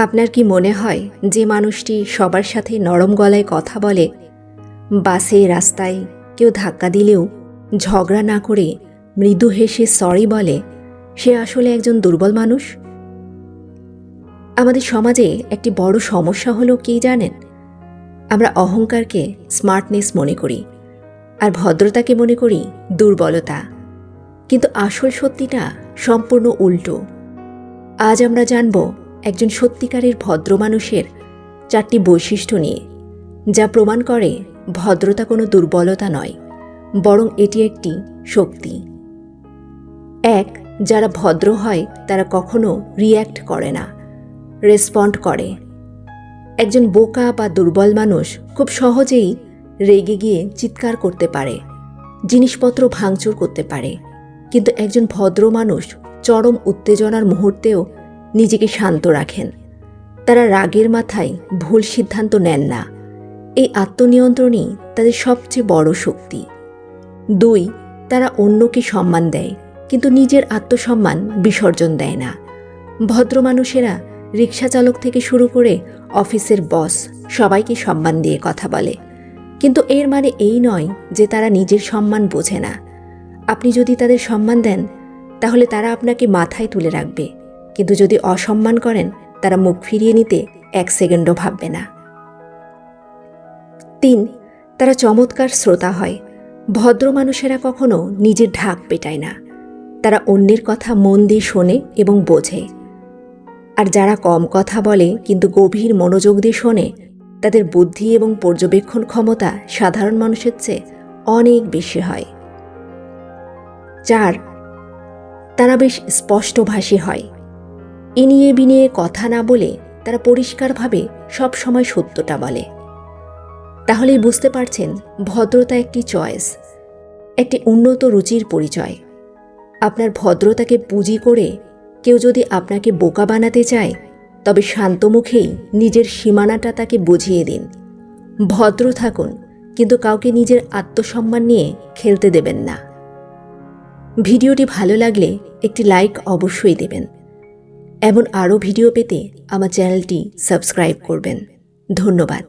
আপনার কি মনে হয় যে মানুষটি সবার সাথে নরম গলায় কথা বলে, বাসে রাস্তায় কেউ ধাক্কা দিলেও ঝগড়া না করে মৃদু হেসে সরি বলে, সে আসলে একজন দুর্বল মানুষ? আমাদের সমাজে একটি বড় সমস্যা হলো কি জানেন? আমরা অহংকারকে স্মার্টনেস মনে করি আর ভদ্রতাকে মনে করি দুর্বলতা। কিন্তু আসল সত্যিটা সম্পূর্ণ উল্টো। আজ আমরা জানব একজন সত্যিকারের ভদ্র মানুষের 4টি বৈশিষ্ট্য নিয়ে, যা প্রমাণ করে ভদ্রতা কোনো দুর্বলতা নয়, বরং এটি একটি শক্তি। 1. যারা ভদ্র হয় তারা কখনো রিয়্যাক্ট করে না, রেসপন্ড করে। একজন বোকা বা দুর্বল মানুষ খুব সহজেই রেগে গিয়ে চিৎকার করতে পারে, জিনিসপত্র ভাঙচুর করতে পারে, কিন্তু একজন ভদ্র মানুষ চরম উত্তেজনার মুহূর্তেও নিজেকে শান্ত রাখেন। তারা রাগের মাথায় ভুল সিদ্ধান্ত নেন না। এই আত্মনিয়ন্ত্রণই তাদের সবচেয়ে বড় শক্তি। 2. তারা অন্যকে সম্মান দেয়, কিন্তু নিজের আত্মসম্মান বিসর্জন দেয় না। ভদ্র মানুষেরা রিক্সা চালক থেকে শুরু করে অফিসের বস সবাইকে সম্মান দিয়ে কথা বলে, কিন্তু এর মানে এই নয় যে তারা নিজের সম্মান বোঝে না। আপনি যদি তাদের সম্মান দেন, তাহলে তারা আপনাকে মাথায় তুলে রাখবে, কিন্তু যদি অসম্মান করেন, তারা মুখ ফিরিয়ে নিতে 1 সেকেন্ডও ভাববে না। 3. তারা চমৎকার শ্রোতা হয়। ভদ্র মানুষেরা কখনো নিজের ঢাক পেটায় না। তারা অন্যের কথা মন দিয়ে শোনে এবং বোঝে। আর যারা কম কথা বলে কিন্তু গভীর মনোযোগ দিয়ে শোনে, তাদের বুদ্ধি এবং পর্যবেক্ষণ ক্ষমতা সাধারণ মানুষের চেয়ে অনেক বেশি হয়। 4. তারা বেশ স্পষ্টভাষী হয়। ইনিয়ে বিনিয়ে কথা না বলে তারা পরিষ্কারভাবে সব সময় সত্যটা বলে। তাহলেই বুঝতে পারছেন, ভদ্রতা একটি চয়েস, একটি উন্নত রুচির পরিচয়। আপনার ভদ্রতাকে পুঁজি করে কেউ যদি আপনাকে বোকা বানাতে চায়, তবে শান্ত মুখেই নিজের সীমানাটা তাকে বুঝিয়ে দিন। ভদ্র থাকুন, কিন্তু কাউকে নিজের আত্মসম্মান নিয়ে খেলতে দেবেন না। ভিডিওটি ভালো লাগলে একটি লাইক অবশ্যই দেবেন। এমন আরও ভিডিও পেতে আমার চ্যানেলটি সাবস্ক্রাইব করবেন। ধন্যবাদ।